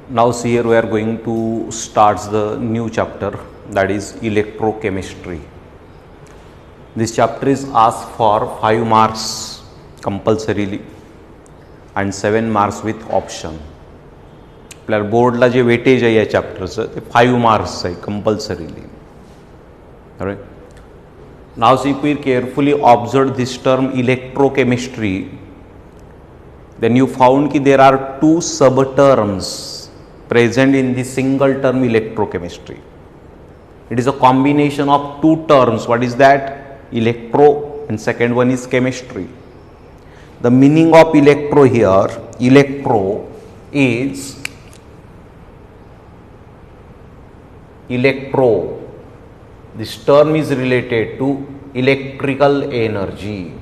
Now see here we are going to start the new chapter, that is electrochemistry. This chapter is asked for 5 marks compulsorily and 7 marks with option. आपल्या बोर्डला जे weightage आहे या चॅप्टरचं ते 5 marks आहे compulsorily. Right. Now see if we carefully observe this term electrochemistry, then you found कि there are 2 subterms present in the single term electrochemistry. It is a combination of 2 terms. What is that? Electro, and second one is chemistry. The meaning of electro here, electro is electro. This term is related to electrical energy.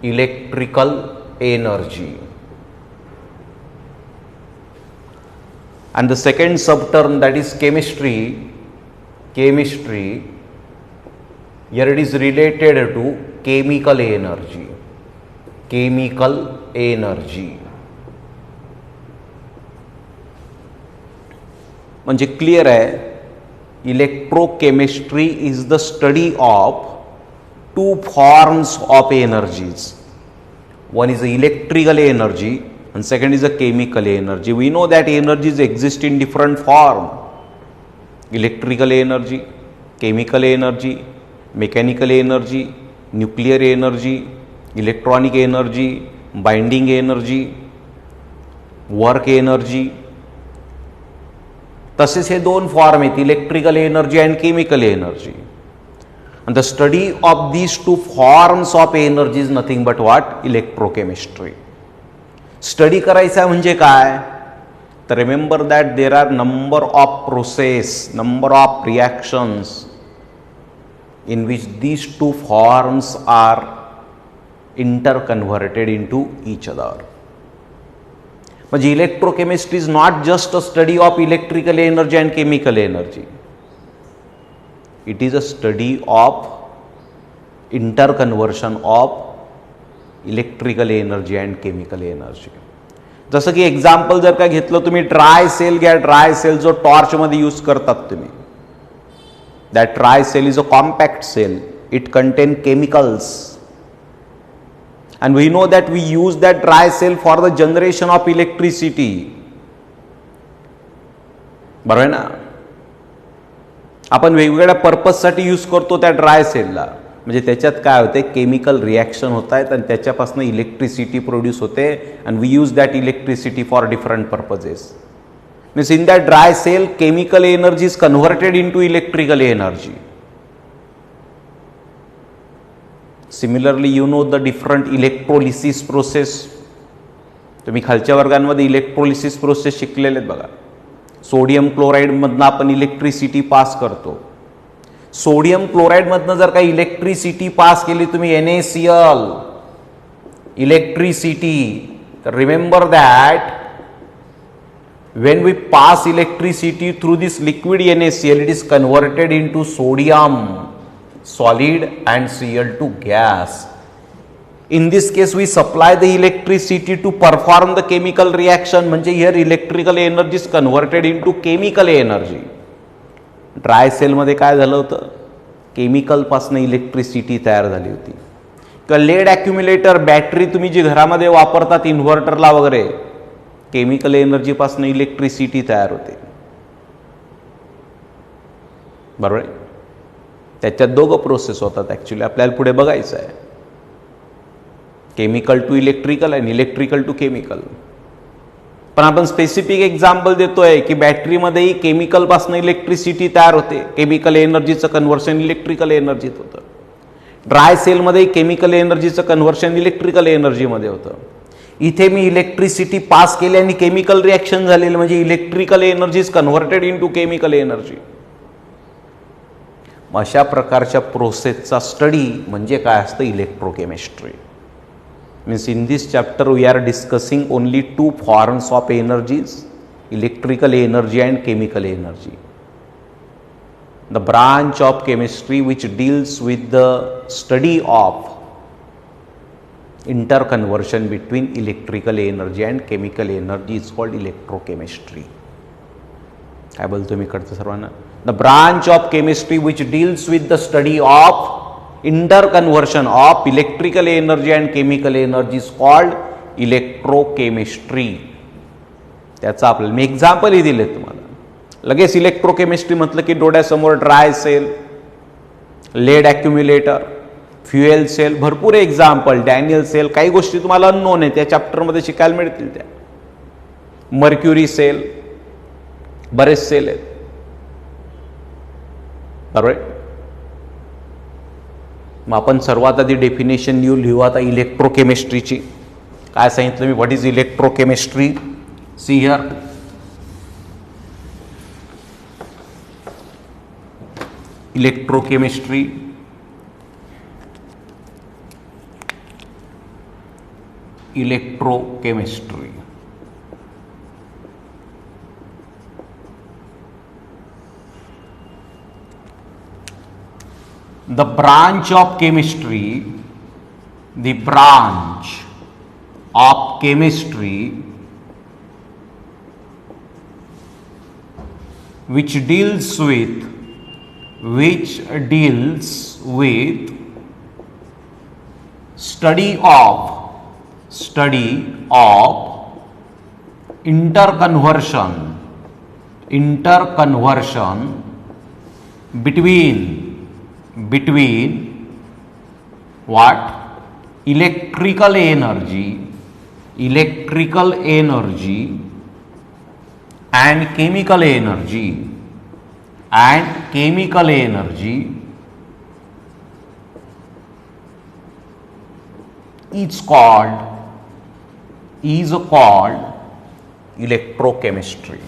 Electrical energy. And the second subterm, that is chemistry. Chemistry, here it is related to chemical energy. Chemical energy. म्हणजे clear आहे, electrochemistry is the study of 2 forms of energies. One is the electrical energy and second is the chemical energy. We know that energies exist in different form: electrical energy, chemical energy, mechanical energy, nuclear energy, electronic energy, binding energy, work energy. तसेच हे 2 form आहेत, electrical energy and chemical energy. And the study of these 2 forms of energy is nothing but what? Electrochemistry. Study करायचा म्हणजे काय? तर remember that there are number of process, number of reactions in which these 2 forms are interconverted into each other. म्हणजे electrochemistry is not just a study of electrical energy and chemical energy. It is a study of interconversion of electrical energy and chemical energy. जसं की example जर का घेतलं तुम्ही, dry cell घ्या. Dry cell जो टॉर्चमध्ये यूज करतात तुम्ही, that dry cell is a compact cell. It contain chemicals, and we know that we use that dry cell for the generation of electricity. बरोबर आहे ना? आपण वेगवेगळ्या पर्पजसाठी यूज करतो त्या ड्राय सेलला. म्हणजे त्याच्यात काय होते, केमिकल रिॲक्शन होत आहेत आणि त्याच्यापासून इलेक्ट्रिसिटी प्रोड्यूस होते, and we use that electricity for different purposes. Means in that dry cell, chemical energy is converted into electrical energy. Similarly, you know the different electrolysis process. तुम्ही खालच्या वर्गांमध्ये electrolysis process शिकलेले आहेत बघा. Sodium क्लोराईडमधनं आपण electricity pass करतो. Sodium क्लोराईडमधनं जर काही इलेक्ट्रिसिटी पास केली तुम्ही, NaCl, इलेक्ट्रिसिटी, तर remember that when we pass electricity through this liquid NaCl, it is converted into sodium solid and Cl2 gas. In this case we supply the electricity to perform the chemical reaction. म्हणजे here electrical energy is converted into chemical energy. Dry सेलमध्ये काय झालं होतं, केमिकलपासून electricity तयार झाली होती. किंवा laid ॲक्युम्युलेटर, battery तुम्ही जी घरामध्ये वापरतात इन्व्हर्टरला वगैरे, केमिकल एनर्जी पासून इलेक्ट्रिसिटी तयार होते. बरोबर आहे? त्याच्यात 2 प्रोसेस होतात ॲक्च्युली, आपल्याला पुढे बघायचं आहे. केमिकल टू इलेक्ट्रिकल आणि इलेक्ट्रिकल टू केमिकल. पण आपण स्पेसिफिक एक्झाम्पल देतोय की बॅटरीमध्येही केमिकलपासून इलेक्ट्रिसिटी तयार होते, केमिकल एनर्जीचं कन्व्हर्शन इलेक्ट्रिकल एनर्जीत होतं. ड्राय सेलमध्येही केमिकल एनर्जीचं कन्व्हर्शन इलेक्ट्रिकल एनर्जीमध्ये होतं. इथे मी इलेक्ट्रिसिटी पास केली आणि केमिकल रिॲक्शन झालेलं, म्हणजे electrical energy is converted into chemical energy. अशा प्रकारच्या प्रोसेसचा स्टडी म्हणजे काय असतं, electrochemistry. Means in this chapter we are discussing only 2 forms of energies, electrical energy and chemical energy. The branch of chemistry which deals with the study of interconversion between electrical energy and chemical energy is called electrochemistry. काय बोलतो मी इकडचं सर्वांना? The branch of chemistry which deals with the study of interconversion of electrical energy and chemical energy is called electrochemistry. त्याचा आपल्याला मी एक्झाम्पलही दिले तुम्हाला. लगेच इलेक्ट्रोकेमिस्ट्री म्हटलं की डोळ्यासमोर dry cell, lead accumulator, fuel cell, भरपूर एक्झाम्पल, डॅनियल सेल, काही गोष्टी तुम्हाला अननोन आहे त्या चॅप्टरमध्ये शिकायला मिळतील. त्या मर्क्युरी सेल, बरेच सेल आहेत, बरोबर. मग आपण सर्वात आधी डेफिनेशन लिहू आता इलेक्ट्रोकेमिस्ट्रीची. काय सांगितलं मी? What is electrochemistry? See here, electrochemistry electrochemistry the branch of chemistry, the branch of chemistry which deals with study of interconversion between what? Electrical energy and chemical energy is called electrochemistry.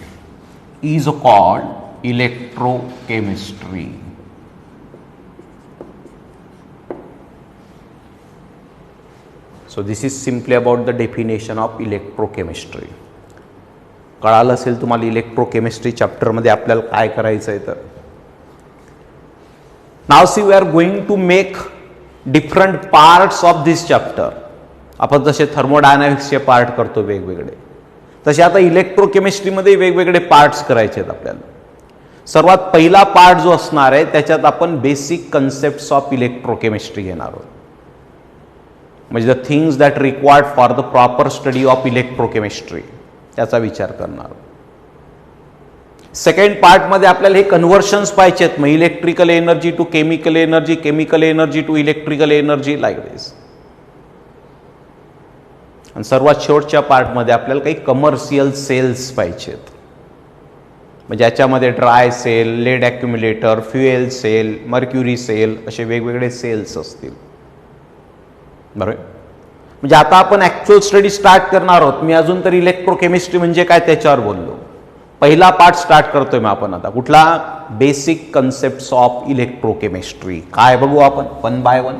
So this is simply about the definition of electrochemistry. कळालं असेल तुम्हाला electrochemistry चॅप्टरमध्ये आपल्याला काय करायचं आहे. तर नाव see we are going to make different parts of this chapter. आपण जसे थर्मोडायनामिक्सचे पार्ट करतो वेगवेगळे, तसे आता इलेक्ट्रोकेमिस्ट्रीमध्ये वेगवेगळे पार्ट्स करायचे आहेत आपल्याला. सर्वात पहिला पार्ट जो असणार आहे त्याच्यात आपण बेसिक कन्सेप्ट्स ऑफ इलेक्ट्रोकेमिस्ट्री घेणार आहोत, म्हणजे the things that required for the proper study of electrochemistry त्याचा विचार करणार. सेकंड पार्टमध्ये आपल्याला हे कन्व्हर्शन्स पाहिजेत, मग electrical energy to chemical energy, chemical energy to electrical energy, like this. आणि सर्वात शेवटच्या पार्टमध्ये आपल्याला काही कमर्शियल सेल्स पाहिजेत, म्हणजे याच्यामध्ये dry cell, lead accumulator, fuel cell, mercury cell असे वेगवेगळे सेल्स असतील, बरोबर. म्हणजे आता आपण ॲक्च्युअल स्टडी स्टार्ट करणार आहोत. मी अजून तरी इलेक्ट्रोकेमिस्ट्री म्हणजे काय त्याच्यावर बोललो. पहिला पार्ट स्टार्ट करतोय मग आपण आता. कुठला? Basic concepts of electrochemistry. काय बघू आपण one by one.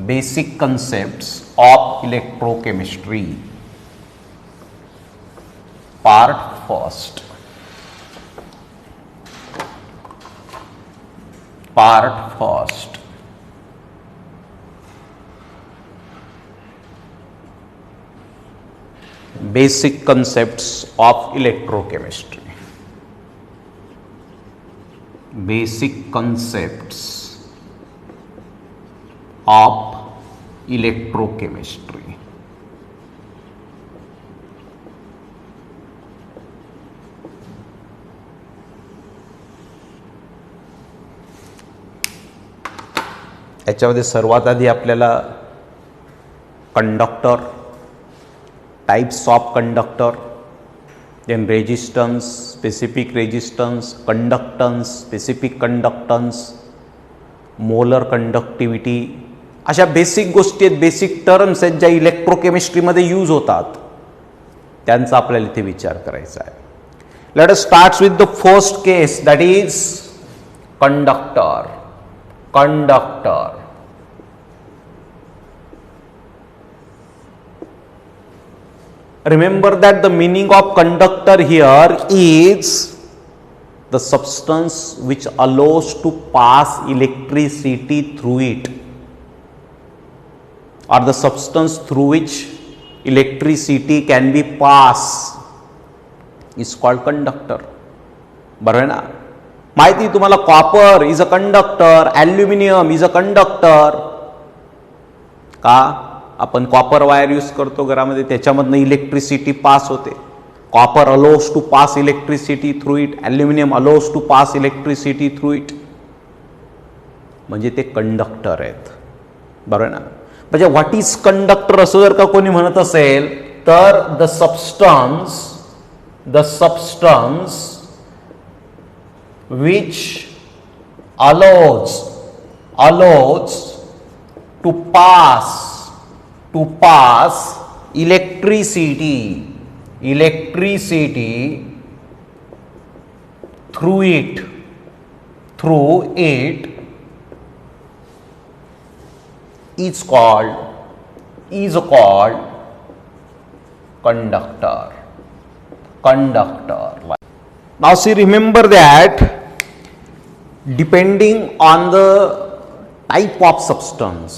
Basic concepts of electrochemistry, part first. Basic concepts of electrochemistry. Basic concepts of electrochemistry. याच्यामध्ये सर्वात आधी आपल्याला conductor, types of conductor, then resistance, specific resistance, conductance, specific conductance, molar conductivity, अशा basic गोष्टी आहेत, basic terms आहेत ज्या इलेक्ट्रोकेमिस्ट्रीमध्ये use होतात, त्यांचा आपल्याला इथे विचार करायचा आहे. Let us start with the first case, that is conductor. Remember that the meaning of conductor here is the substance which allows to pass electricity through it. or the substance through which electricity can be passed is called conductor. बरोबर आहे ना? माहिती तुम्हाला, copper is a conductor, aluminium is a conductor. का? आपण copper wire use करतो घरामध्ये, त्याच्यामधनं इलेक्ट्रिसिटी पास होते. Copper allows to pass electricity through it, aluminium allows to pass electricity through it. म्हणजे ते कंडक्टर आहेत. बरोबर ना? म्हणजे व्हॉट इज कंडक्टर असं जर का कोणी म्हणत असेल तर the substance which allows to pass electricity through it is called conductor. Now see, remember that depending on the type of substance,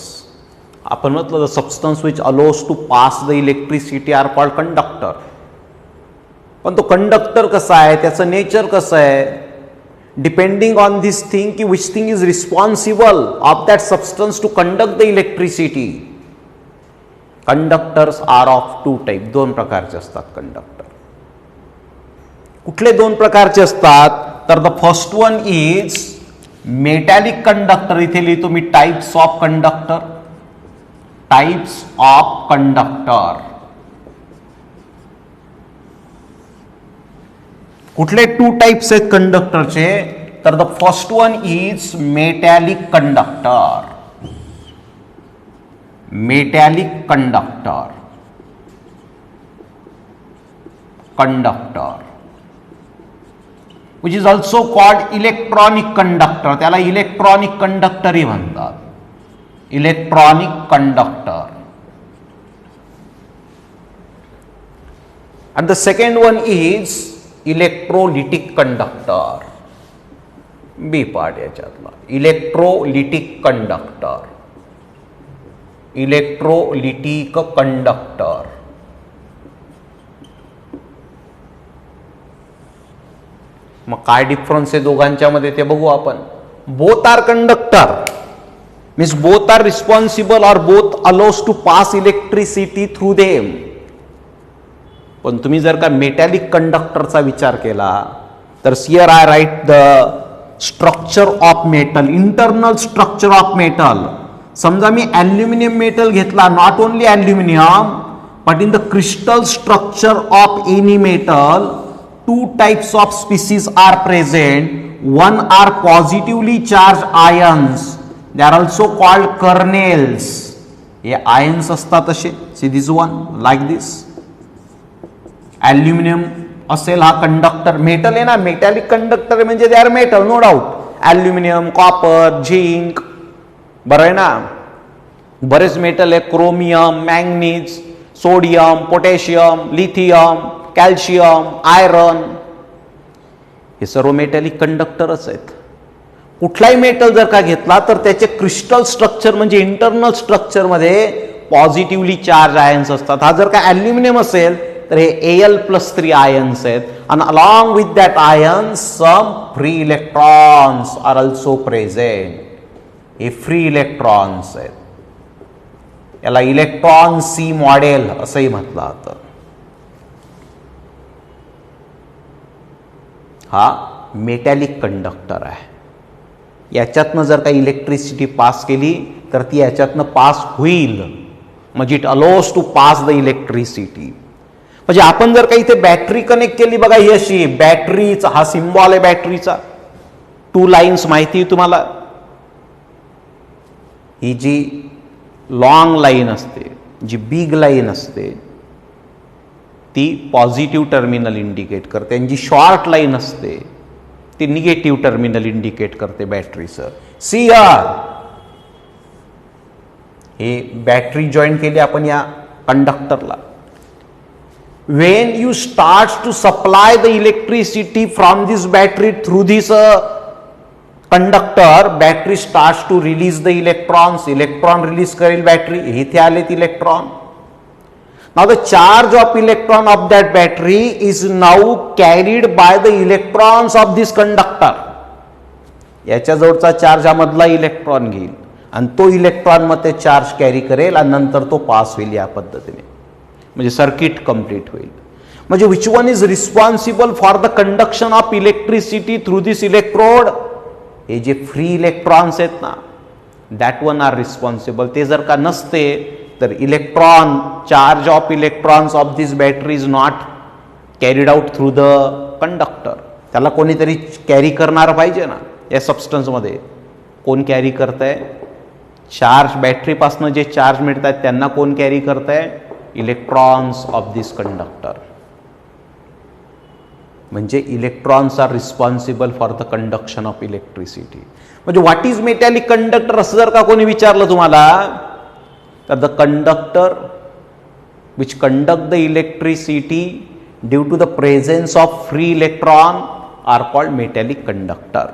आपण म्हटलं the substance which allows to pass the electricity are called conductor. पण तो conductor कसा आहे, त्याचं nature कसं आहे, depending on this thing की which thing is responsible of that substance to conduct the electricity. Conductors are of two type, दोन प्रकारचे असतात कंडक्टर. कुठले दोन प्रकारचे असतात तर the first one is metallic conductor. इथे लिहितो मी टाइप्स ऑफ कंडक्टर. कुठले टू टाइप्स आहेत कंडक्टरचे तर the first one is metallic conductor. which is also called electronic conductor. त्याला इलेक्ट्रॉनिक कंडक्टरही म्हणतात. Electronic conductor. and the second one is electrolytic conductor. B part याच्यातला इलेक्ट्रोलिटिक कंडक्टर. मग काय डिफरन्स आहे दोघांच्या मध्ये ते बघू आपण. Both are conductor means both are responsible or both allows to pass electricity through them. पण तुम्ही जर का मेटॅलिक कंडक्टरचा विचार केला तर here I write the structure of metal, internal structure of metal. समजा मी ॲल्युमिनियम मेटल घेतला, not only aluminium but in the crystal structure of any metal two types of species are present. One are positively charged ions, they are also called kernels. हे ions असतात असे. See this one like this. Aluminum असेल हा conductor, metal आहे ना, metallic conductor म्हणजे they are metal no doubt. Aluminium, copper, zinc, बरं आहे ना. बरेच मेटल आहे, chromium, manganese, sodium, potassium, lithium, calcium, iron, हे सर्व मेटॅलिक कंडक्टरच आहेत. कुठलाही मेटल जर का घेतला तर त्याचे क्रिस्टल स्ट्रक्चर म्हणजे इंटरनल स्ट्रक्चर मध्ये पॉझिटिव्हली चार्ज आयन्स असतात. हा जर का ॲल्युमिनियम असेल तर हे Al+3 आयन्स आहेत. आणि along with that ions some free electrons are also present. हे फ्री इलेक्ट्रॉन्स आहेत. याला इलेक्ट्रॉन सी मॉडेल असंही म्हटलं जातं. हा मेटॅलिक कंडक्टर आहे. याच्यातनं जर काही इलेक्ट्रिसिटी पास केली तर ती याच्यातनं पास होईल, म्हणजे it allows to pass the electricity. म्हणजे आपण जर का इथे बॅटरी कनेक्ट केली, बघा ही अशी बॅटरीचा हा सिम्बॉल आहे बॅटरीचा. 2 लाईन्स माहिती आहे तुम्हाला. ही जी लॉंग लाईन असते, जी बिग लाईन असते ती पॉझिटिव्ह टर्मिनल इंडिकेट करते, आणि जी शॉर्ट लाईन असते ती निगेटिव्ह टर्मिनल इंडिकेट करते बॅटरीचं. सी आर हे बॅटरी जॉईन केली आपण या कंडक्टरला. When you start to supply the electricity from this battery through this conductor, battery starts to release the electrons, electron release करेल बॅटरी, इथे आलेत electron. Now the charge of electron of that battery is now carried by the electrons of this conductor. याच्या जवळचा charge हा मधला electron घेईल आणि तो इलेक्ट्रॉन मग ते चार्ज कॅरी करेल आणि नंतर तो पास होईल या पद्धतीने, म्हणजे सर्किट कंप्लीट होईल. म्हणजे which one is responsible for the conduction of electricity through this electrode? हे जे फ्री इलेक्ट्रॉन्स आहेत ना, दॅट वन आर रिस्पॉन्सिबल. ते जर का नसते तर electron, charge of electrons of this battery is not carried out through the conductor. त्याला कोणीतरी कॅरी करणार पाहिजे ना. या सबस्टन्समध्ये कोण कॅरी करतंय? चार्ज, बॅटरीपासून जे चार्ज मिळतात त्यांना कोण कॅरी करतंय? Electrons of this conductor. म्हणजे electrons are responsible for the conduction of electricity. म्हणजे व्हॉट इज मेटॅलिक कंडक्टर असं जर का कोणी विचारलं तुम्हाला, तर the conductor which conduct the electricity due to the presence of free electron are called metallic conductor.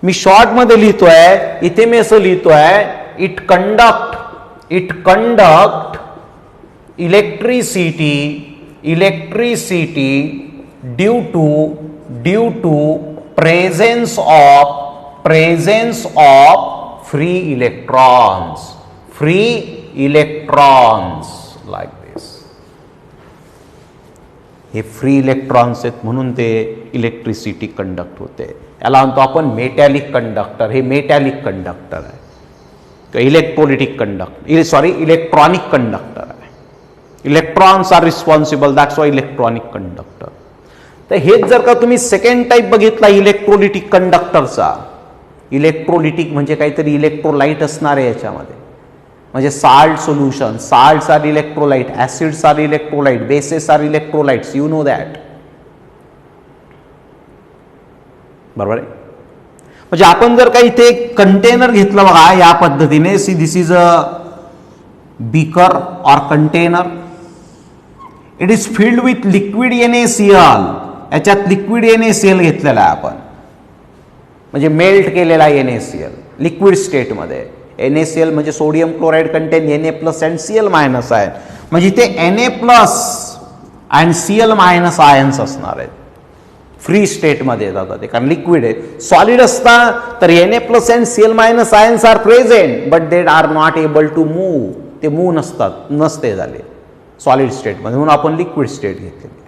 मी शॉर्ट मध्ये लिहितोय, इथे मी असं लिहितोय, it conduct electricity due to presence of free electrons like this. हे फ्री इलेक्ट्रॉन्स आहेत म्हणून ते इलेक्ट्रिसिटी कंडक्ट होते. याला म्हणतो आपण मेटॅलिक कंडक्टर. हे मेटॅलिक कंडक्टर आहे, इलेक्ट्रोलिटिक कंडक्टर, इलेक्ट्रॉनिक कंडक्टर आहे. Electrons are responsible, that's why electronic conductor. तर हेच जर का तुम्ही सेकंड टाईप बघितला इलेक्ट्रोलिटिक कंडक्टरचा, इलेक्ट्रोलिटिक म्हणजे काहीतरी इलेक्ट्रोलाइट असणार आहे याच्यामध्ये. म्हणजे salt solution, salts are electrolyte, acids are electrolyte, bases are electrolytes, you know that. बरोबर आहे. म्हणजे आपण जर का इथे कंटेनर घेतलं बघा या पद्धतीने, see this is a beaker or container. It is filled with liquid NaCl. याच्यात लिक्विड NaCl घेतलेला आहे आपण, म्हणजे मेल्ट केलेला NaCl लिक्विड स्टेटमध्ये. NaCl म्हणजे sodium chloride contain Na plus and Cl minus ion. म्हणजे इथे Na plus and Cl minus ions असणार आहेत. फ्री स्टेटमध्ये जातात ते, कारण लिक्विड आहे. सॉलिड असता तर Na plus and Cl minus ions are present but they are not able to move. ते मूव्ह नसते झाले सॉलिड स्टेटमध्ये, म्हणून आपण लिक्विड स्टेट घेतलेली.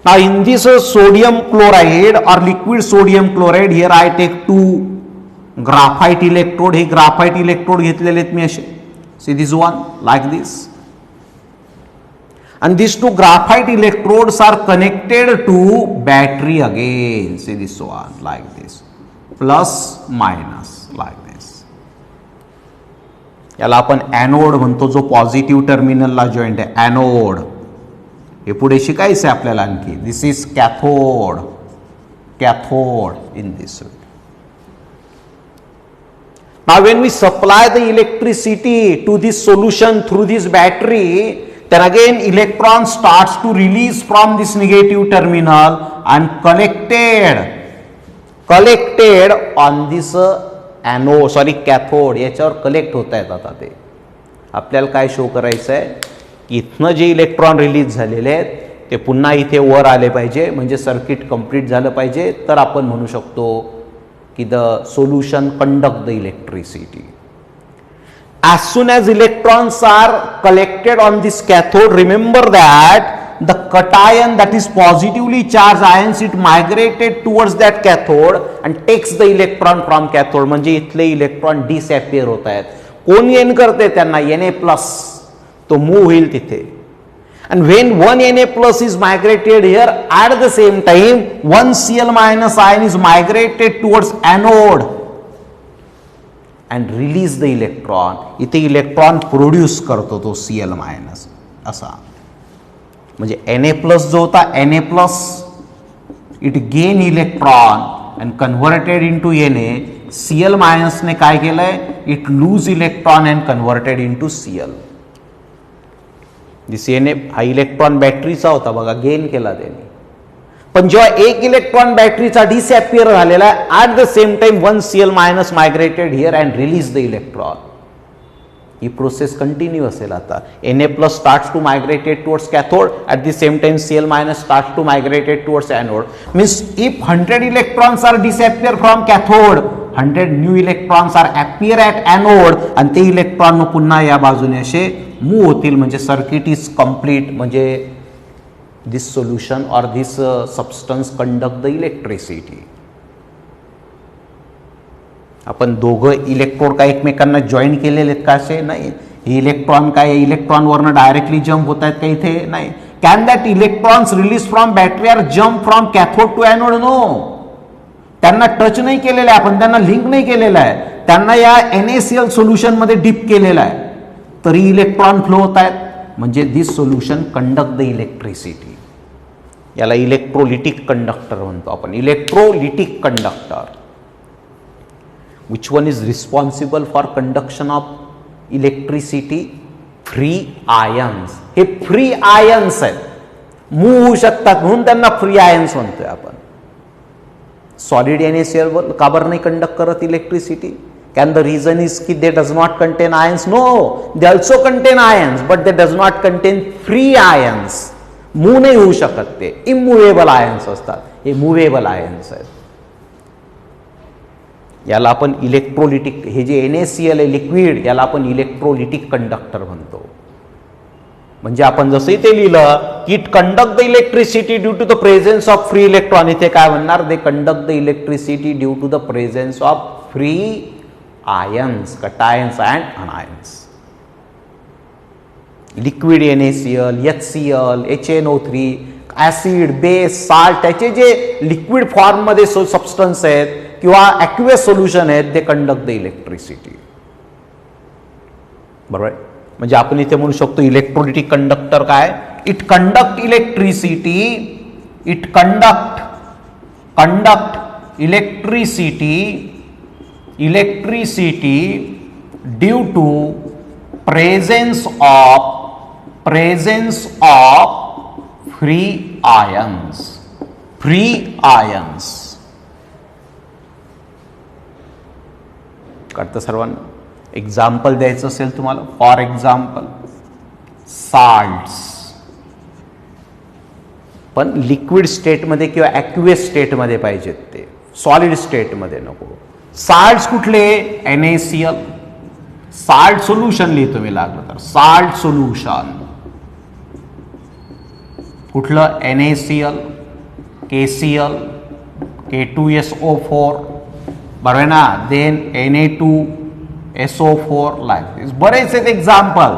Now in this sodium chloride or liquid sodium chloride, here I take 2 graphite electrode. हे graphite electrode घेतलेले आहेत मी असे. See this one like this. And these two graphite electrodes are connected to battery again. See this one like this, plus minus like this. याला आपण anode म्हणतो, जो positive टर्मिनलला जॉईंट आहे, एनोड. हे पुढे शिकायचं आहे आपल्याला आणखी. This is cathode, in this way. Now when we supply the electricity to this solution through this battery, then again electron starts to release from this negative terminal and collected on this cathode. याच्यावर collect होत आहेत. आता ते आपल्याला काय show करायचं आहे की इथनं जे इलेक्ट्रॉन रिलीज झालेले आहेत ते पुन्हा इथे वर आले पाहिजे, म्हणजे सर्किट कंप्लीट झालं पाहिजे. तर आपण म्हणू शकतो की the solution conduct the electricity. As soon as electrons are collected on this cathode, remember that the cation, that is positively charged ions, it migrated towards that cathode and takes the electron from cathode. म्हणजे इथले electron disappear होत आहेत. कोण gain करते त्यांना? Na plus. तो move होईल तिथे. And when one Na plus is migrated here, at the same time one Cl minus ion is migrated towards anode and release the electron. इथे इलेक्ट्रॉन प्रोड्यूस करतो तो Cl मायनस असा. म्हणजे Na plus जो होता, Na plus it gain electron and converted into Na. Cl मायनसने काय केलंय? It loose electron and converted into Cl. This Na हा इलेक्ट्रॉन बॅटरीचा होता बघा, गेन केला त्याने. पण जेव्हा एक इलेक्ट्रॉन बॅटरीचा डिसअपियर झालेला आहे, at the same time one Cl minus migrated here and release the electron. He process continue असेल. आता Na+ starts to migrate towards cathode, at the same time Cl- starts to migrate towards anode. Means if 100 electrons are disappear from cathode, 100 new electrons are appear at anode, आणि ते electron पुन्हा या बाजूने असे move होतील. म्हणजे circuit is complete. म्हणजे this solution or this substance conduct the electricity. आपण दोघं इलेक्ट्रोड काय एकमेकांना जॉईन केलेले आहेत का? असे नाही. हे इलेक्ट्रॉन काय इलेक्ट्रॉनवरनं डायरेक्टली जम्प होत आहेत का? इथे नाही. Can that electrons release from battery are jump from cathode to anode? No. त्यांना टच नाही केलेलं आहे आपण, त्यांना लिंक नाही केलेलं आहे. त्यांना या NaCl सोल्युशन मध्ये डिप केलेलं आहे, तरी इलेक्ट्रॉन फ्लो होत आहेत. म्हणजे this solution conduct the electricity. याला इलेक्ट्रोलिटिक कंडक्टर म्हणतो आपण. Electrolytic conductor. Which one is responsible for conduction of electricity? Free ions. हे फ्री आयन्स आहेत, मूव्ह होऊ शकतात म्हणून त्यांना फ्री आयन्स म्हणतोय आपण. सॉलिड NaCl का बरं नाही कंडक्ट करत electricity? Can the reason is की they does not contain ions? No, they also contain ions, but they does not contain free ions. Move नाही होऊ शकत, ते इमूव्हेबल आयन्स असतात. हे मूव्हेबल आयन्स आहेत. याला आपण इलेक्ट्रोलिटिक, हे जे NaCl आहे लिक्विड, याला आपण इलेक्ट्रोलिटिक कंडक्टर म्हणतो. म्हणजे आपण जसं इथे लिहिलं की it conduct the electricity due to the presence of free electron, इथे काय म्हणणार? They conduct the electricity due to the presence of free ions, cations and anions. Liquid NaCl, HCl, HNO3, acid, base, salt, त्याचे जे liquid form मध्ये substance आहेत किंवा ॲक्युएस solution आहेत, ते कंडक्ट द इलेक्ट्रिसिटी. बरोबर. म्हणजे आपण इथे म्हणू शकतो इलेक्ट्रोलिटिक कंडक्टर काय? It conduct electricity, it conduct electricity due to presence of free ions. कळतं सर्वांना? एक्झाम्पल द्यायचं असेल तुम्हाला, फॉर एक्झाम्पल साल्ट्स. पण लिक्विड स्टेटमध्ये किंवा ॲक्युएस स्टेटमध्ये पाहिजेत, ते सॉलिड स्टेटमध्ये नको. साल्ट्स कुठले? NaCl. साल्ट सोल्युशन लिहितो मी लागलं तर. साल्ट सोल्युशन कुठलं? NaCl, KCl, K2SO4, बरोबर ना. देन Na2SO4 लाईक दिस. बरेच आहेत एक्झाम्पल.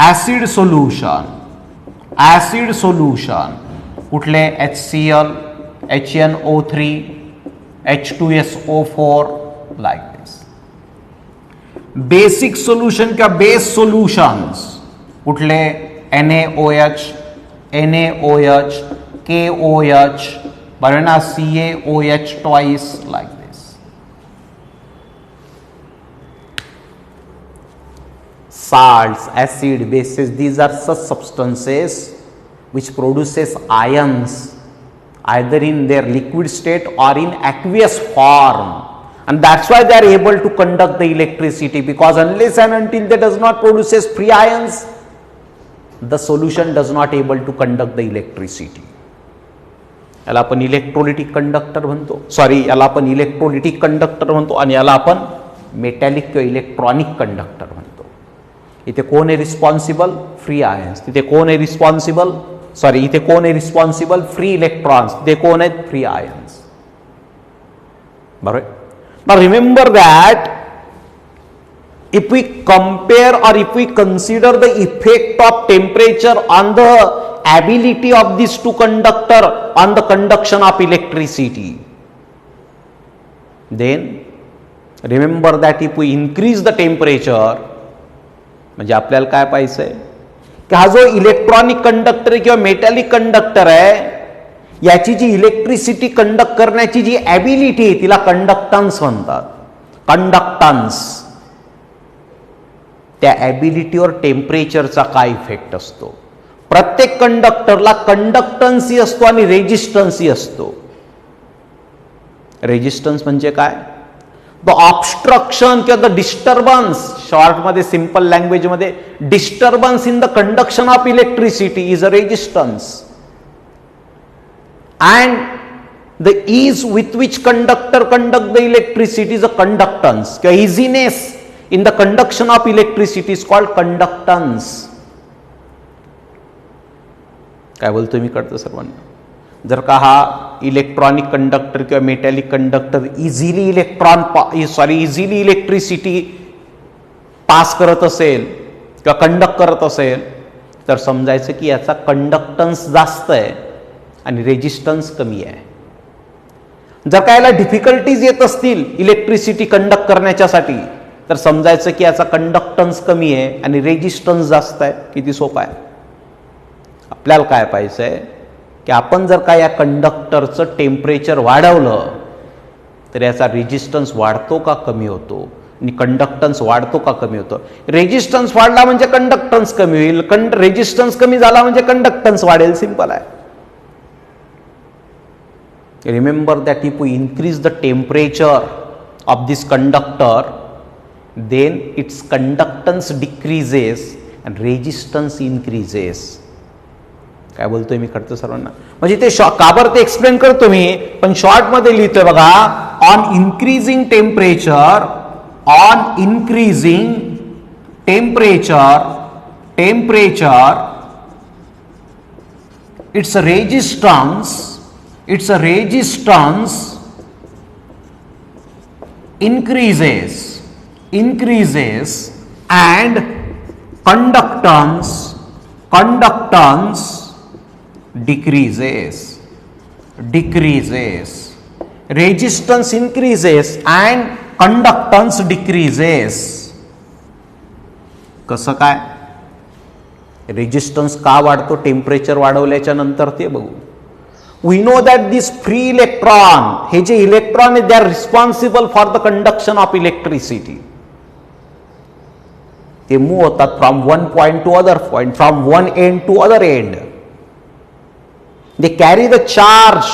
ऍसिड सोल्युशन कुठले? HCl, HNO3, H2SO4 लाईक दिस. बेसिक सोल्युशन किंवा बेस सोल्युशन्स कुठले? NaOH, KOH, बरोबर ना. CaOH twice like this. Salts, acid, bases, these are such substances which produces ions either in their liquid state or in aqueous form, and that's why they are able to conduct the electricity, because unless and until they does not produces free ions, the solution does not able to conduct the electricity. याला आपण electrolytic conductor म्हणतो. याला आपण electrolytic conductor म्हणतो, आणि याला आपण metallic किंवा इलेक्ट्रॉनिक कंडक्टर म्हणतो. इथे कोण आहे रिस्पॉन्सिबल? Free ions. इथे कोण आहे रिस्पॉन्सिबल? Free electrons. ते कोण आहेत? Free ions. बरोबर. Now remember that if we compare or if we consider the effect of temperature on the ability of these two conductor on the conduction of electricity, then remember that if we increase the temperature, म्हणजे आपल्याला काय पाहिजे की हा जो electronic conductor आहे किंवा metallic conductor आहे, याची जी इलेक्ट्रिसिटी कंडक्ट करण्याची जी ॲबिलिटी आहे तिला कंडक्टन्स म्हणतात. कंडक्टन्स. त्या ॲबिलिटीवर टेम्परेचरचा काय इफेक्ट असतो? प्रत्येक कंडक्टरला कंडक्टन्सही असतो आणि रेजिस्टन्सही असतो. रेजिस्टन्स म्हणजे काय? द ऑब्स्ट्रक्शन किंवा द डिस्टर्बन्स, शॉर्टमध्ये सिंपल लँग्वेजमध्ये disturbance in the conduction of electricity is a resistance. And the ease with which conductor conduct the electricity is a conductance किंवा easiness in the conduction of electricity is called conductance. काय बोलतोय मी कळतं सर्वांना? जर का हा electronic conductor किंवा metallic conductor easily easily electricity pass करत असेल किंवा कंडक्ट करत असेल तर समजायचं की याचा कंडक्टन्स जास्त आहे आणि रेजिस्टन्स कमी आहे. जर का याला डिफिकल्टीज येत असतील इलेक्ट्रिसिटी कंडक्ट करण्याच्यासाठी तर समजायचं की याचा कंडक्टन्स कमी आहे आणि रेजिस्टन्स जास्त आहे. किती सोपं आहे. आपल्याला काय पाहिजे आहे की आपण जर का या कंडक्टरचं टेम्परेचर वाढवलं तर याचा रेजिस्टन्स वाढतो का कमी होतो आणि कंडक्टन्स वाढतो का कमी होतो. रेजिस्टन्स वाढला म्हणजे कंडक्टन्स कमी होईल, रेजिस्टन्स कमी झाला म्हणजे कंडक्टन्स वाढेल. सिंपल आहे. Remember that if we increase the temperature of this conductor, then its conductance decreases and resistance increases. काय बोलतोय मी कळतं सर्वांना? म्हणजे ते का बरं ते एक्सप्लेन करतो मी, पण शॉर्ट मध्ये लिहितोय बघा. On increasing temperature it's a resistance increases and conductance decreases. Resistance increases and conductance decreases. कसं काय? रेजिस्टन्स का वाढतो टेम्परेचर वाढवल्याच्या नंतर ते बघू. We know that this free electron, हे जे इलेक्ट्रॉन आहे, they are responsible for the conduction of electricity. ते मूव होतात from one point to other point, from one end to other end. They carry the charge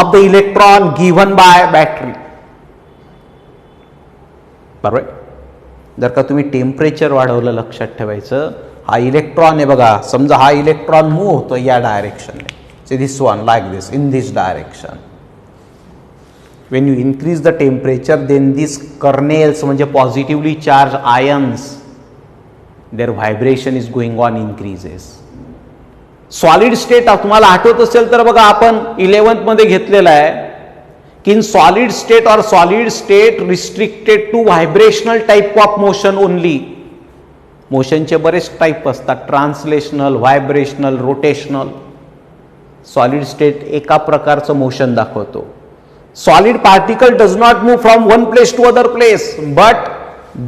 of the electron given by battery. बरोबर. जर का तुम्ही temperature वाढवलं, लक्षात ठेवायचं, हा इलेक्ट्रॉन आहे बघा, समजा हा इलेक्ट्रॉन मूव होतो या डायरेक्शनने. So this one like this, in this direction. When you increase the temperature, then these kernels म्हणजे positively charged ions, their vibration is going on increases. Solid state तुम्हाला आठवत असेल तर बघा आपण 11th मध्ये घेतलेला आहे की इन सॉलिड स्टेट और solid state restricted to vibrational type of motion only. मोशनचे बरेच टाइप असतात, translational, vibrational, rotational. Solid state एका प्रकारचं मोशन दाखवतो. Solid particle does not move from one place to other place, but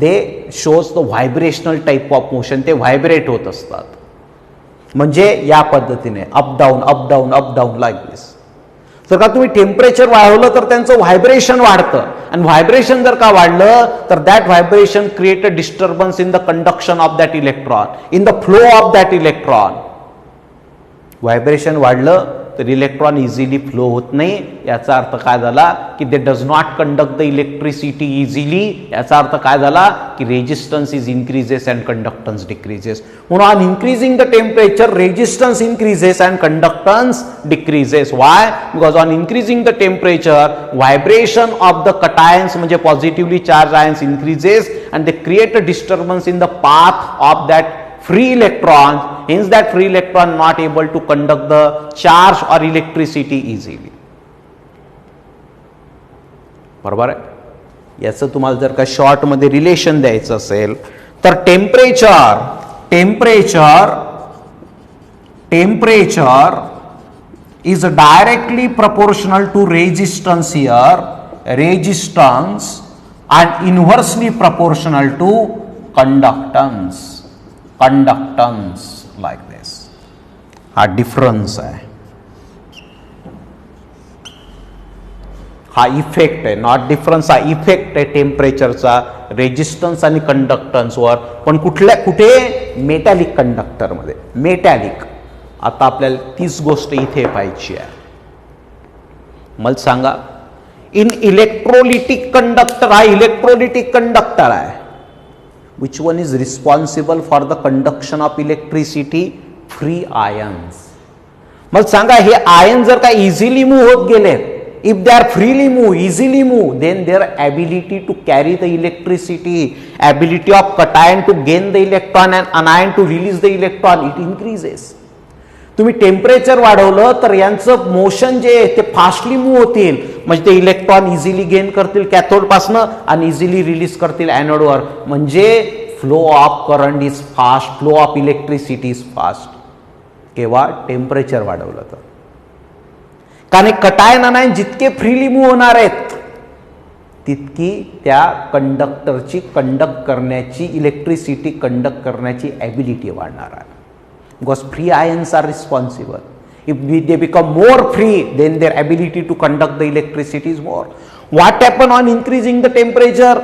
they shows the vibrational type of motion. ते vibrate होत असतात. म्हणजे या पद्धतीने up down up down up down like this. जर का तुम्ही टेम्परेचर वाढवलं तर त्यांचं व्हायब्रेशन वाढतं, आणि व्हायब्रेशन जर का वाढलं तर that vibration create a disturbance in the conduction of that electron, in the flow of that electron. Vibration वाढलं तर इलेक्ट्रॉन इझिली फ्लो होत नाही. याचा अर्थ काय झाला की they does not conduct the electricity easily. याचा अर्थ काय झाला की resistance is increases and conductance decreases. म्हणून on increasing the temperature resistance increases and conductance decreases. Why? Because on increasing the temperature vibration of the cations म्हणजे positively charge ions increases and they create a disturbance in the path of that free electron. Hence that free electron not able to conduct the charge or electricity easily. बरोबर आहे. याचं तुम्हाला जर का short मध्ये relation द्यायचं असेल तर temperature is directly proportional to resistance here, resistance, and inversely proportional to conductance like this. हा डिफरन्स आहे, हा इफेक्ट आहे. नॉट डिफरन्स, हा इफेक्ट आहे टेम्परेचरचा. रेजिस्टन्स आणि कंडक्टन्सवर, पण कुठे मेटॅलिक कंडक्टरमध्ये, मेटॅलिक. आता आपल्याला तीच गोष्ट इथे पाहिजे आहे. मला सांगा, इन इलेक्ट्रोलिटिक कंडक्टर, हा इलेक्ट्रोलिटिक कंडक्टर आहे, which one is responsible for the conduction of electricity? Free ions. मला सांगा, हे आयन जर का इझिली मूव्ह होत गेले, if they are freely move, easily move, then their ability to carry the electricity, ability of cation to gain the electron and anion to release the electron, it increases. तुम्ही temperature वाढवलं तर यांचं motion जे आहे ते fastly move होतील, म्हणजे ते इलेक्ट्रॉन इझिली गेन करतील कॅथोडपासनं आणि इझिली रिलीज करतील ॲनोडवर. म्हणजे flow of current is fast, flow of electricity is fast. केव्हा? टेम्परेचर वाढवलं तर. कारण कटायन अनायन जितके फ्रीली मूव्ह होणार आहेत तितकी त्या कंडक्टरची कंडक्ट करण्याची, इलेक्ट्रिसिटी कंडक्ट करण्याची ॲबिलिटी वाढणार आहे. Because free ions are responsible. If they become more free, then their ability to conduct the electricity is more. What happen on increasing the temperature?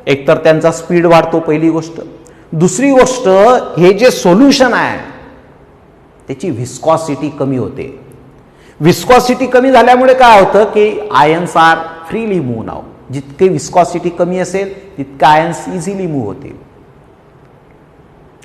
एक तर त्यांचा स्पीड वाढतो, पहिली गोष्ट. दुसरी गोष्ट, हे जे सोल्युशन आहे त्याची विस्कॉसिटी कमी होते. विस्कॉसिटी कमी झाल्यामुळे काय होतं की आयन्स आर फ्रीली मूव्ह नाव. जितके विस्कॉसिटी कमी असेल तितके आयन्स इझिली मूव्ह होतील.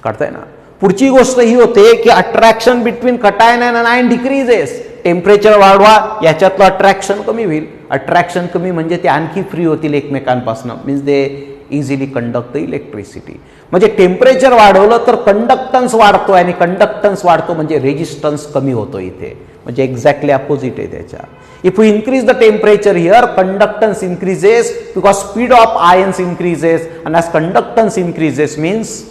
कळतंय ना? पुढची गोष्ट ही होते की attraction between cation and अनायन decreases. Temperature वाढवा, याच्यातलं अट्रॅक्शन कमी होईल. अट्रॅक्शन कमी म्हणजे ते आणखी फ्री होतील एकमेकांपासून, means they easily conduct the electricity. म्हणजे टेम्परेचर वाढवलं तर कंडक्टन्स वाढतो आणि कंडक्टन्स वाढतो म्हणजे रेजिस्टन्स कमी होतो इथे. म्हणजे एक्झॅक्टली अपोजिट आहे त्याच्या. If you increase the temperature here, conductance increases because speed of ions increases, and as conductance increases means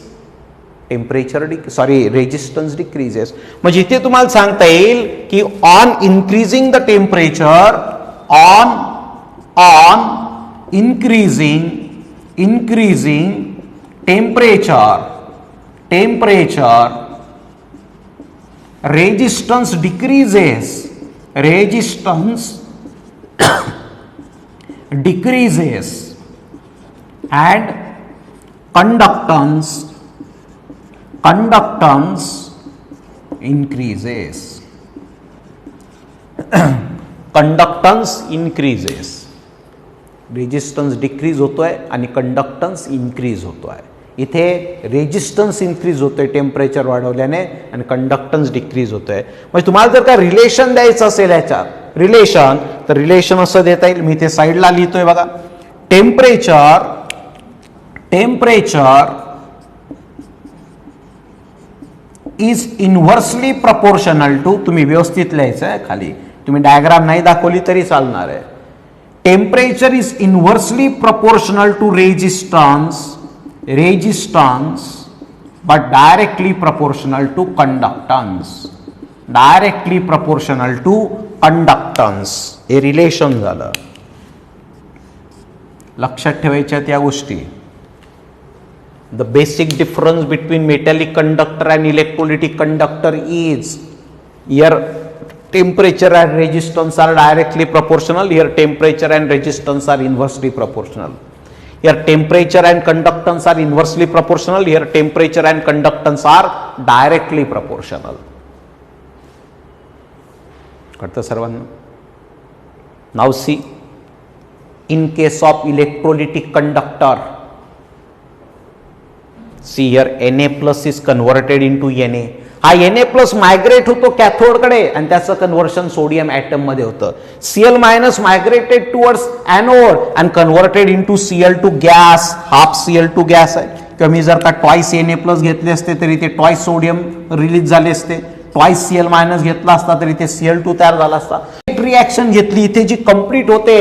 resistance decreases. म्हणजे इथे तुम्हाला सांगता येईल की on increasing the temperature, on increasing temperature resistance decreases and conductance increases. Conductance increases. Resistance decrease होतोय आणि conductance increase होतोय. इथे रेजिस्टन्स इन्क्रीज होतोय टेम्परेचर वाढवल्याने आणि कंडक्टन्स डिक्रीज होतोय. म्हणजे तुम्हाला जर का रिलेशन द्यायचं असेल याच्यात रिलेशन, तर रिलेशन असं देता येईल. मी इथे साईडला लिहितोय बघा. Temperature is inversely proportional to, तुम्ही व्यवस्थित लिहायचं आहे खाली, तुम्ही डायग्राम नाही दाखवली तरी चालणार आहे. Temperature is inversely proportional to resistance but directly proportional to conductance. हे रिलेशन झालं. लक्षात ठेवायच्या त्या गोष्टी. The basic difference between metallic conductor and electrolytic conductor is, here temperature and resistance are directly proportional, here temperature and resistance are inversely proportional. Here temperature and conductance are inversely proportional, here temperature and conductance are directly proportional. कळतं सर्वांना? Now see, in case of electrolytic conductor, see here Na plus is converted into Na. हा Na plus migrate होतो cathode कडे आणि त्याचं conversion sodium atom मध्ये होतं. Cl minus migrated towards anode and converted into Cl2 gas. Half Cl2 gas आहे. किंवा मी जर का ट्वाइस Na प्लस घेतले असते तरी ते ट्वाइस सोडियम रिलीज झाले असते. ट्वाइस Cl मायनस घेतला असता तरी ते Cl2 तयार झाला असता. रिॲक्शन घेतली इथे जी कंप्लीट होते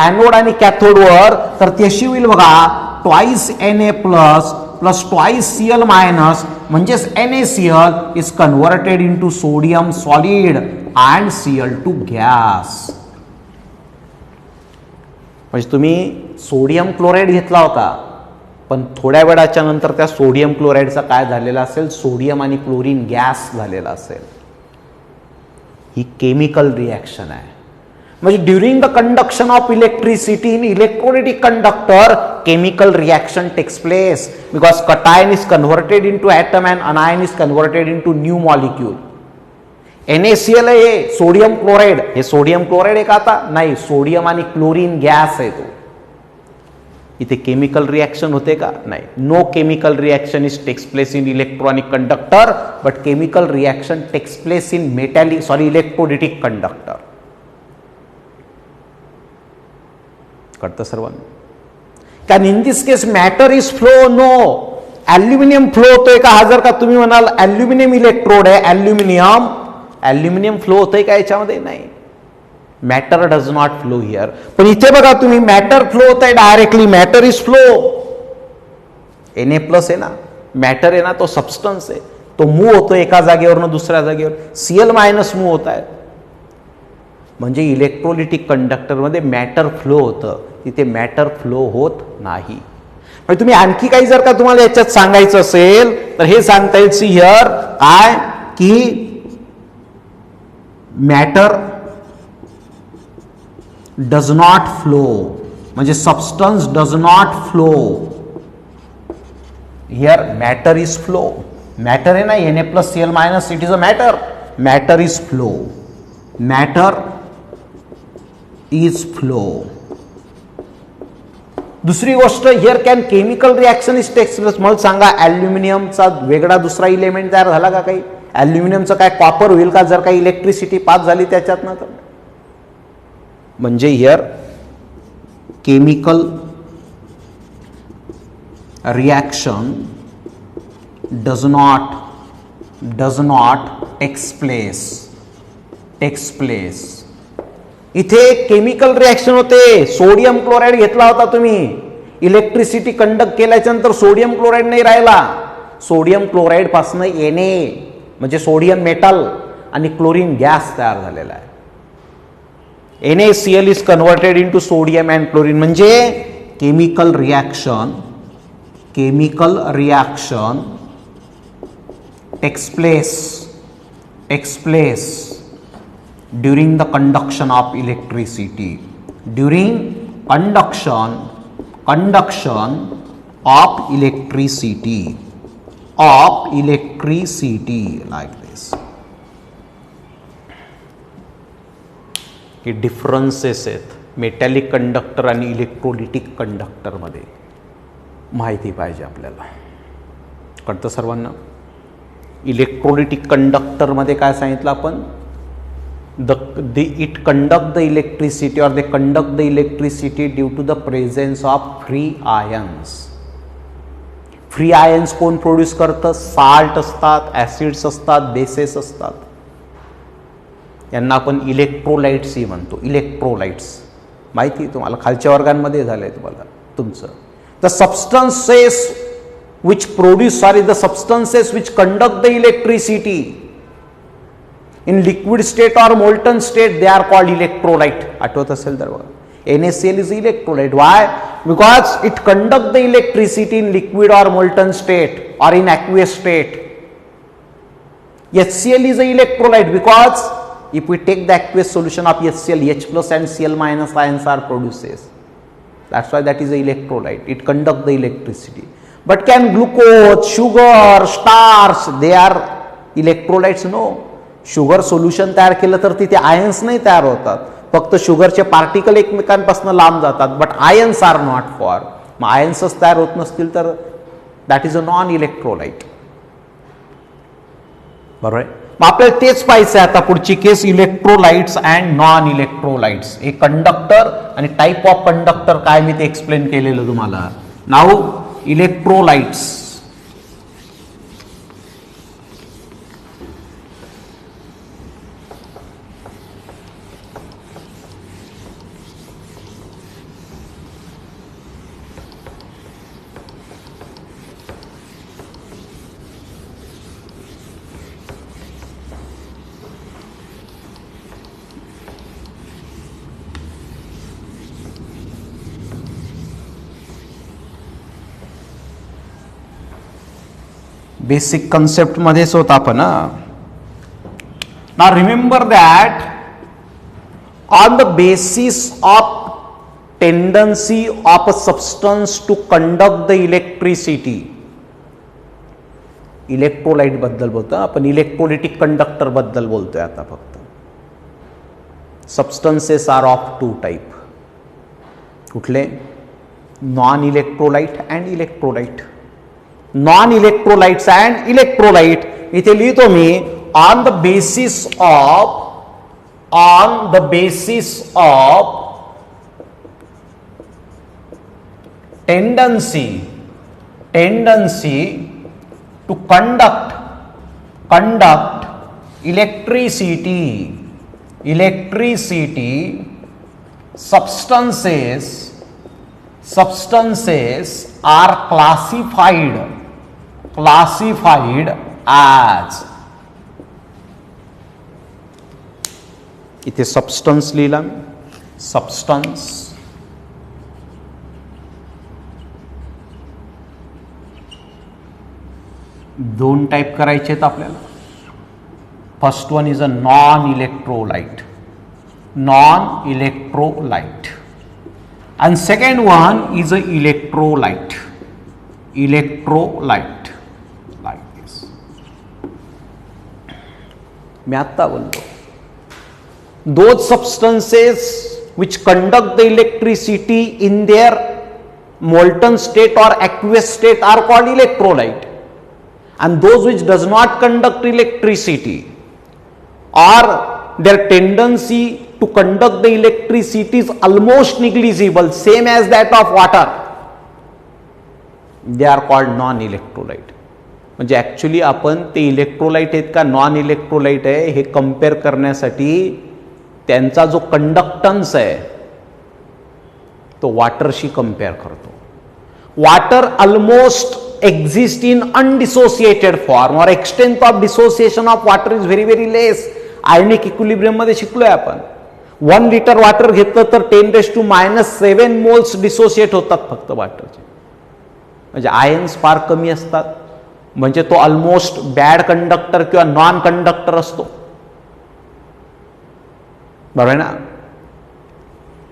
एनोड आणि कॅथोडवर, तर ती अशी होईल बघा. Twice Na plus plus twice Cl minus म्हणजेच NaCl is converted into sodium solid and Cl2 gas. म्हणजे तुम्ही सोडियम क्लोराईड घेतला होता, पण थोड्या वेळाच्या नंतर त्या सोडियम क्लोराईडचा काय झालेला असेल, सोडियम आणि क्लोरीन गॅस झालेला असेल. ही केमिकल रिॲक्शन आहे. म्हणजे during the conduction of electricity in electrolytic conductor, chemical reaction takes place because cation is converted into atom and anion is converted into new molecule. NaCl आहे हे sodium chloride, हे sodium chloride आहे का आता नाही, sodium आणि chlorine gas आहे तो. इथे केमिकल रिएक्शन होते का नाही. No chemical reaction is takes place in electronic conductor but chemical reaction takes place in electrolytic conductor. कळतं सर्वांना. Can in this case matter is flow, no. Aluminium flow होतोय का, हा जर का तुम्ही म्हणाल ॲल्युमिनियम इलेक्ट्रोड आहे, ॲल्युमिनियम फ्लो होतंय का याच्यामध्ये, नाही. Matter does not flow here. पण इथे बघा तुम्ही, मॅटर फ्लो होत आहे directly, matter is flow. Na+ आहे ना, मॅटर आहे ना, तो सबस्टन्स आहे, तो मूव्ह होतोय एका जागेवरनं दुसऱ्या जागेवर. Cl- मूव्ह होत आहे. म्हणजे इलेक्ट्रोलिटिक कंडक्टरमध्ये मॅटर फ्लो होतं, तिथे मॅटर फ्लो होत नाही. म्हणजे तुम्ही आणखी काही जर का तुम्हाला याच्यात सांगायचं असेल तर हे सांगता येईल. सी हिअर काय की मॅटर डज नॉट फ्लो, म्हणजे substance does not flow. Here matter is flow. Matter आहे ना, Na+Cl- it is a matter. Matter is flow. Matter is flow. दुसरी गोष्ट, here can chemical reaction is takes place. मला सांगा, ॲल्युमिनियमचा वेगळा दुसरा element तयार झाला का काही? ॲल्युमिनियमचं काय कॉपर होईल का जर काही इलेक्ट्रिसिटी पास झाली त्याच्यातनं? तर म्हणजे here chemical reaction does not takes place. इथे केमिकल रिएक्शन होते. सोडियम क्लोराइड घेतला होता तुम्ही, इलेक्ट्रिसिटी कंडक्ट केल्याच्या नंतर सोडियम क्लोराइड नाही राहिला. सोडियम क्लोराइड पासून Na म्हणजे सोडियम मेटल आणि क्लोरीन गॅस तयार झालेला आहे. NaCl is converted into sodium and chlorine. म्हणजे chemical reaction takes place during the conduction of electricity. During conduction of electricity like this. हे डिफरन्सेस आहेत मेटॅलिक कंडक्टर आणि इलेक्ट्रोलिटिक कंडक्टरमध्ये, माहिती पाहिजे आपल्याला. कळतं सर्वांना. इलेक्ट्रोलिटिक कंडक्टरमध्ये काय सांगितलं आपण, इट कंडक्ट द इलेक्ट्रिसिटी और they conduct the electricity due to the presence of free ions. Free ions कोण प्रोड्यूस करतं? साल्ट असतात, ॲसिड्स असतात, बेसेस असतात. यांना आपण इलेक्ट्रोलाइट्सही म्हणतो. इलेक्ट्रोलाइट्स माहिती तुम्हाला, खालच्या वर्गांमध्ये झालंय तुम्हाला तुमचं. The substances which conduct the electricity in liquid state और molten state, they are called electrolyte. आठवत असेल तर बघा, NaCl is electrolyte. Why? Because it conducts the electricity in liquid or molten state or in aqueous state. HCl is an electrolyte because if we take the aqueous solution of HCl, H+ and Cl- ions are produced. That's why that is an electrolyte. It conducts the electricity. But can glucose, sugar, starch, they are electrolytes? No. Sugar solution तयार केलं तर तिथे ions नाही तयार होतात, फक्त शुगरचे particle एकमेकांपासून लांब जातात. But ions are not for. मग आयन्सच तयार होत नसतील तर that is a non electrolyte. बरोबर आहे. मग आपल्याला तेच पाहायचं आहे आता पुढची केस, इलेक्ट्रोलाइट्स अँड नॉन इलेक्ट्रोलाइट्स. हे कंडक्टर आणि टाईप ऑफ कंडक्टर काय मी ते एक्सप्लेन केलेलं तुम्हाला. Now electrolytes. बेसिक कन्सेप्ट मध्येच होत आपण. Now remember that on the basis of tendency of a substance to conduct the electricity. Electrolyte बद्दल बोलतो आपण, इलेक्ट्रोलिटिक कंडक्टर बद्दल बोलतोय आता फक्त. Substances are of two type. कुठले? Non electrolyte and electrolyte. Non electrolytes and electrolyte इथे लिहितो मी on the basis of tendency to conduct electricity substances are classified as. इथे सबस्टन्स लिहिला मी. सबस्टन्स दोन टाइप करायचे आहेत आपल्याला. First one is a non electrolyte and second one is a electrolyte like this. मैं आता बोलतो, those substances which conduct the electricity in their molten state or aqueous state are called electrolyte, and those which does not conduct electricity or their tendency to conduct the electricity is almost negligible, same as that of water, they are called non-electrolyte. म्हणजे actually आपण ते electrolyte आहेत का non electrolyte आहे हे compare करण्यासाठी त्यांचा जो कंडक्टन्स आहे तो वॉटरशी कम्पेअर करतो. Water almost exist in undissociated form or extent of dissociation of water is very very less. Ionic equilibrium मध्ये शिकलोय आपण. 1 लिटर वॉटर घेतलं तर 10⁻⁷ मोल्स डिसोसिएट होतात फक्त वॉटरचे. म्हणजे आयन्स फार कमी असतात, म्हणजे तो ऑलमोस्ट बॅड कंडक्टर किंवा नॉन कंडक्टर असतो. बरोबर ना.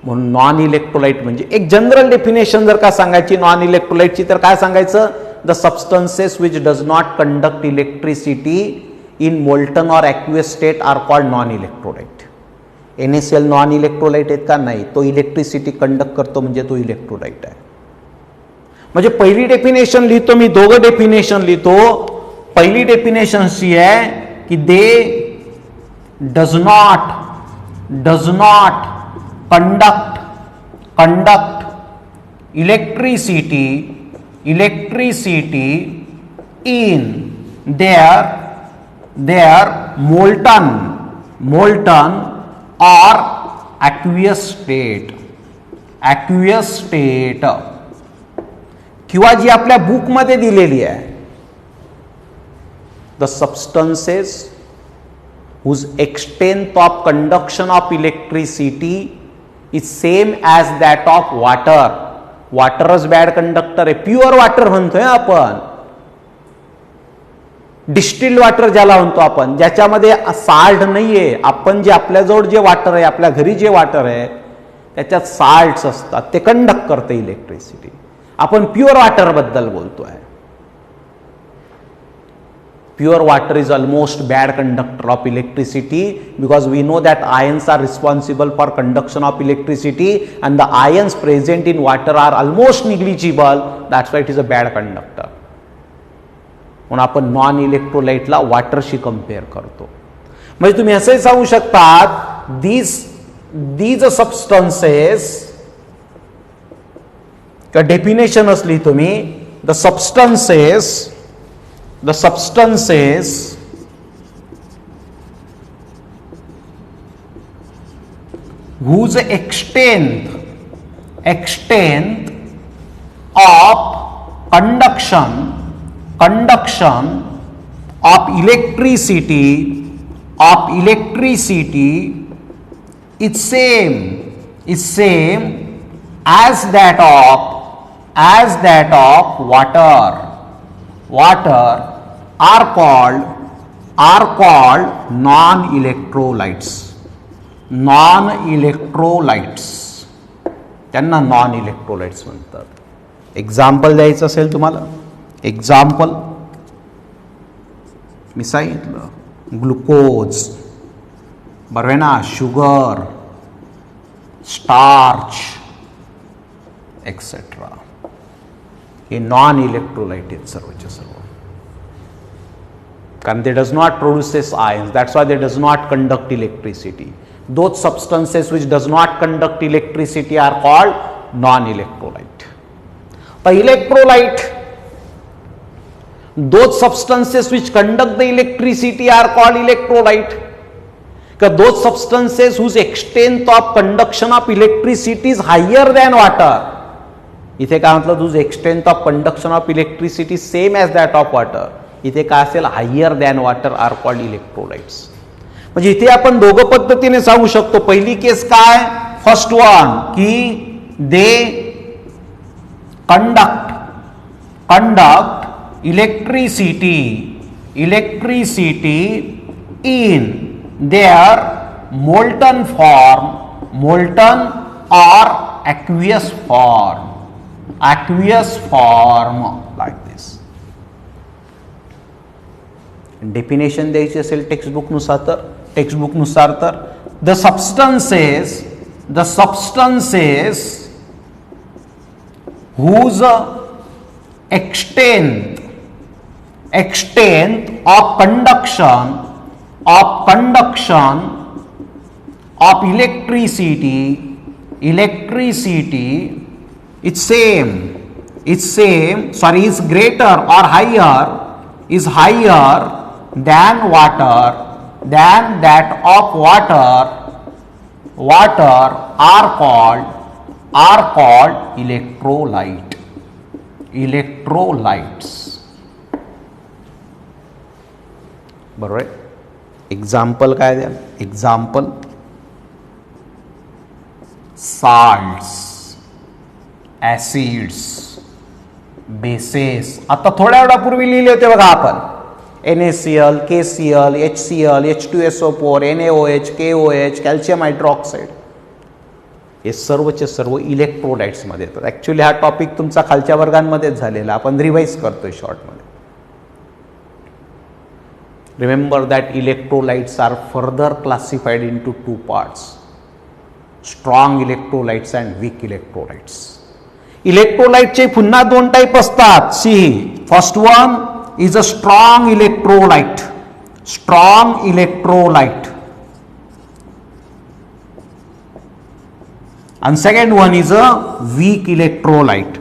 म्हणून नॉन इलेक्ट्रोलाइट म्हणजे एक जनरल डेफिनेशन जर का सांगायची नॉन इलेक्ट्रोलाइटची तर काय सांगायचं? The substances which does not conduct electricity in molten और aqueous state are called non electrolyte. NaCl non electrolyte आहेत का? नाही. तो इलेक्ट्रिसिटी कंडक्ट करतो म्हणजे तो इलेक्ट्रोलाइट आहे. म्हणजे पहिली डेफिनेशन लिहितो मी, दोघं डेफिनेशन लिहितो. पहिली डेफिनेशन अशी आहे की they does not conduct electricity in their molten or aqueous state किंवा जी आपल्या बुक मध्ये दिलेली आहे, the substances whose extent of conduction of electricity is same as that of water. वॉटरच बॅड कंडक्टर आहे. प्युअर वॉटर म्हणतोय आपण, डिस्टिल्ड वॉटर ज्याला म्हणतो आपण, ज्याच्यामध्ये साल्ट नाहीये. आपण जे आपल्याजवळ जे वॉटर आहे, आपल्या घरी जे वॉटर आहे त्याच्यात साल्ट्स असतात, ते कंडक्ट करते इलेक्ट्रिसिटी. आपण प्युअर वॉटर बद्दल बोलतोय. Pure water is almost bad conductor of electricity because we know that ions are responsible for conduction of electricity and the ions present in water are almost negligible. That's why it is a bad conductor. म्हणून आपण non इलेक्ट्रोलाइटला वॉटरशी compare करतो. म्हणजे तुम्ही असंही सांगू शकतात these substances का definition असली तुम्ही the substances whose extent of conduction of electricity is same as that of water are called non-electrolytes. त्यांना नॉन इलेक्ट्रोलाइट्स म्हणतात. एक्झाम्पल द्यायचं असेल तुम्हाला, एक्झाम्पल मी सांगितलं ग्लुकोज, बरोबर आहे ना, शुगर, स्टार्च एक्सेट्रा, हे नॉन इलेक्ट्रोलाइट आहेत सर्वचे सर्व, कारण they does not produces ions, that's why they does not conduct electricity. Those substances which does not conduct electricity are called non-electrolyte. The electrolyte, those substances which conduct the electricity are called electrolyte. Those substances whose extent of conduction of electricity is higher than water. इथे काय म्हटलं, whose extent of conduction of electricity same as that of water. इथे काय असेल, higher than water are called electrolytes. म्हणजे इथे आपण दोघं पद्धतीने सांगू शकतो. पहिली केस काय, फर्स्ट वन, की they conduct electricity in their molten or aqueous form like this. Definition द्यायची असेल टेक्स्टबुकनुसार तर the substances whose extent of conduction of electricity is greater or is higher than that of water are called electrolytes. बरोबर आहे. Example काय द्या, example salts, acids, bases. आता थोड्या वेळापूर्वी लिहिले होते बघा आपण, NaCl, KCl, HCl, H2SO4, NaOH, KOH, calcium hydroxide, हे सर्वचे सर्व इलेक्ट्रोलाइट्स मध्ये येतात. ऍक्च्युली हा टॉपिक तुमचा खालच्या वर्गांमध्येच झालेला, आपण रिवाइज करतोय शॉर्टमध्ये. Remember that electrolytes are further classified into two parts, strong electrolytes and weak electrolytes. इलेक्ट्रोलाइटचे पुन्हा दोन टाईप असतात. See first one is a strong electrolyte, and second one is a weak electrolyte.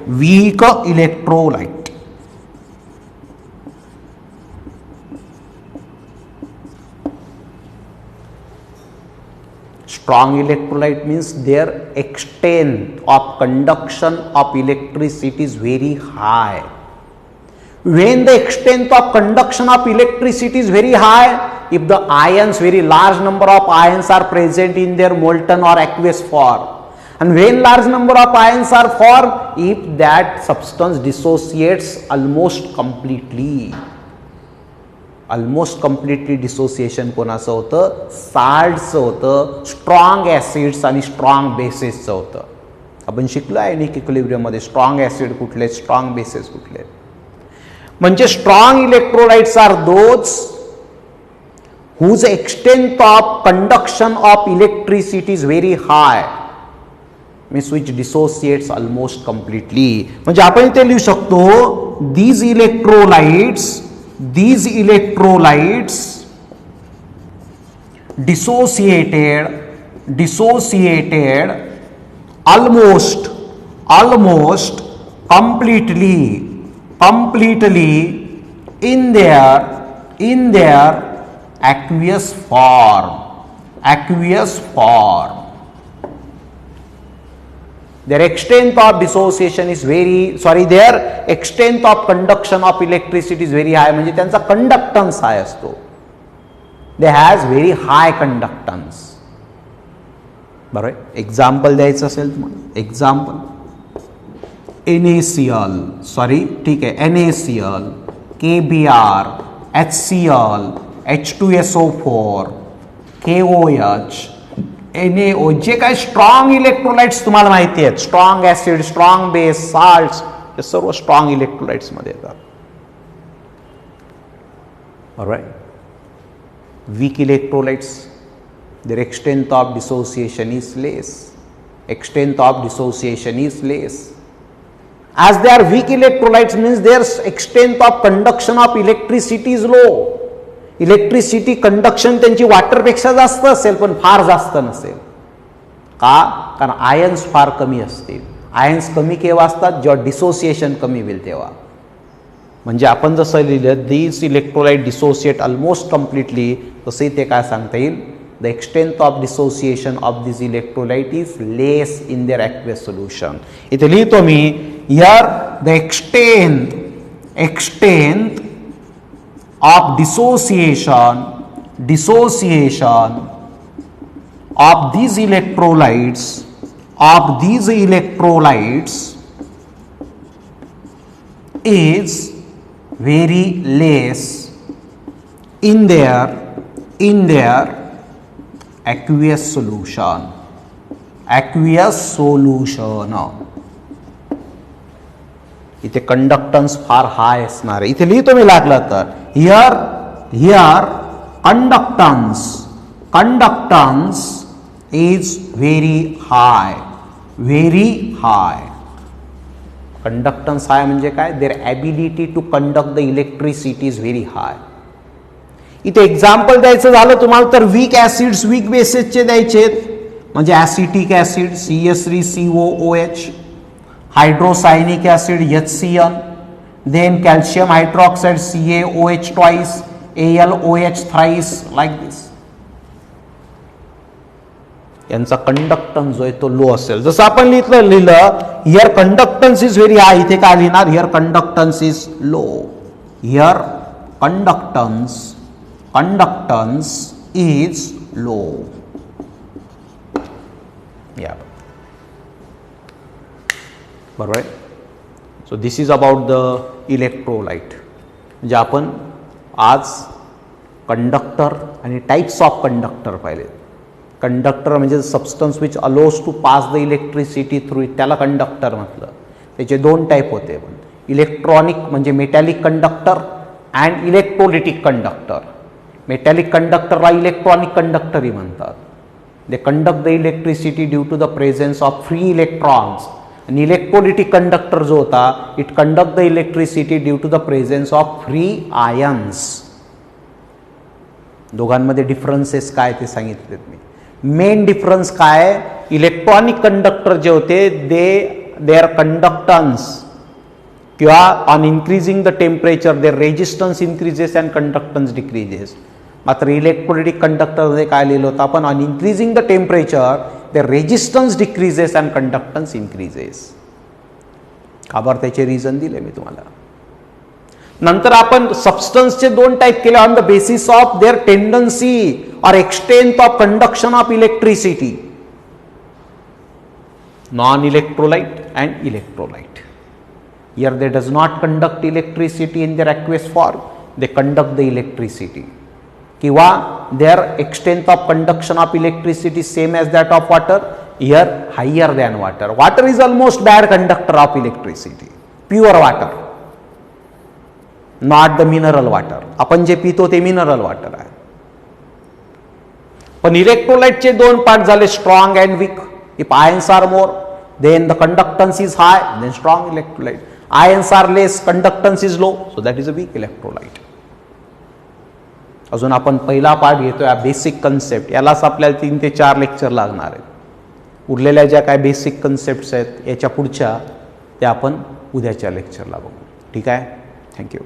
Strong electrolyte means their extent of conduction of electricity is very high. When the extent of conduction of electricity is very high, if the ions, very large number of ions are present in their molten or aqueous form, and when large number of ions are formed, if that substance dissociates almost completely dissociation कोणाचं होतं, साल्ट्सचं होतं, strong acids आणि strong बेसेसचं होतं. आपण शिकलो ionic equilibrium मध्ये स्ट्रॉंग ऍसिड कुठले, स्ट्रॉंग बेसेस कुठले. म्हणजे strong electrolytes are those whose extent of conduction of electricity is very high, means which dissociates almost completely. म्हणजे आपण इथे लिहू शकतो, these electrolytes dissociated almost completely in their aqueous form. Their extent of dissociation is their extent of conduction of electricity is very high. म्हणजे त्यांचा conductance हाय असतो. They has very high conductance. बरोबर. Example द्यायचं असेल तुम्हाला, example NaCl, KBr, HCl, H2SO4, KOH, NaO, जे काय strong electrolytes तुम्हाला माहिती आहेत, strong acid, strong base, salts, हे सर्व स्ट्रॉंग इलेक्ट्रोलाइट्स मध्ये येतात. Alright. Weak electrolytes, their extent of dissociation is less. Extent of dissociation is less. As they are weak electrolytes means their extent of conduction of electricity is low. Electricity conduction त्यांची वॉटरपेक्षा जास्त असेल पण फार जास्त नसेल. का? कारण आयन्स फार कमी असतील. आयन्स कमी केव्हा असतात? जेव्हा डिसोसिएशन कमी होईल तेव्हा. म्हणजे आपण जसं लिहिलं these electrolyte dissociate almost completely, तसंही ते काय सांगता येईल, the extent of dissociation of this electrolyte is less in their aqueous solution. इथे लिहितो मी, here the extent of dissociation of these electrolytes is very less in their aqueous solution. इथे conductance फार high असणार आहे. इथे लिहितो मी लागला तर, here conductance is very high. Conductance high म्हणजे काय? Their ability to conduct the electricity is very high. इथे एक्झाम्पल द्यायचं झालं तुम्हाला तर वीक ऍसिड्स, वीक बेसेसचे द्यायचे, म्हणजे acetic acid CH3COOH, hydrocyanic acid HCl, then calcium hydroxide CaOH twice, AlOH thrice, like this. यांचा कंडक्टन्स जो आहे तो लो असेल. जसं आपण लिहिलं here conductance is very high, इथे काय लिहिणार? Here conductance is low. Here conductance is low. Yeah. बरोबर आहे. So this is about the electrolyte. म्हणजे आपण आज कंडक्टर आणि टाइप्स ऑफ कंडक्टर पाहिले. कंडक्टर म्हणजे substance which allows to pass the electricity through it, त्याला कंडक्टर म्हटलं. त्याचे दोन टाईप होते, इलेक्ट्रॉनिक म्हणजे metallic conductor and electrolytic conductor. Metallic कंडक्टरला इलेक्ट्रॉनिक कंडक्टरही म्हणतात. They conduct the electricity due to the presence of free electrons. आणि इलेक्ट्रोलिटिक कंडक्टर जो होता, it conduct the electricity due to the presence of free ions. दोघांमध्ये differences काय ते सांगितलेत मी. मेन डिफरन्स काय? इलेक्ट्रॉनिक कंडक्टर जे होते देअर कंडक्टन्स किंवा on increasing the temperature their resistance increases and conductance decreases. मात्र इलेक्ट्रोलिटिक कंडक्टरमध्ये काय लिहिलं होतं आपण? On increasing the temperature their resistance decreases and conductance increases. का बरं? त्याचे रिझन दिले मी तुम्हाला. नंतर आपण सबस्टन्सचे दोन टाईप केले on the basis of their tendency or extent of conduction of electricity. Non electrolyte and electrolyte. Here they does not conduct electricity in their aqueous form, they conduct the electricity. किंवा their extent of conduction of electricity same as that of water, here higher than water. Water is almost bad conductor of electricity. Pure water, not the mineral water. आपण जे पितो ते mineral water आहे. पण इलेक्ट्रोलाइटचे दोन part झाले, strong and weak. If ions are more then the conductance is high, then strong electrolyte. Ions are less, conductance is low, so that is a weak electrolyte. अजून आपण पहिला पार्ट घेतोय basic concept. यालाच आपल्याला 3 ते 4 lecture लागणार आहेत. उरलेल्या ज्या काय बेसिक कन्सेप्ट्स आहेत याच्या पुढच्या त्या आपण उद्याच्या लेक्चरला बघू. ठीक आहे. थँक्यू.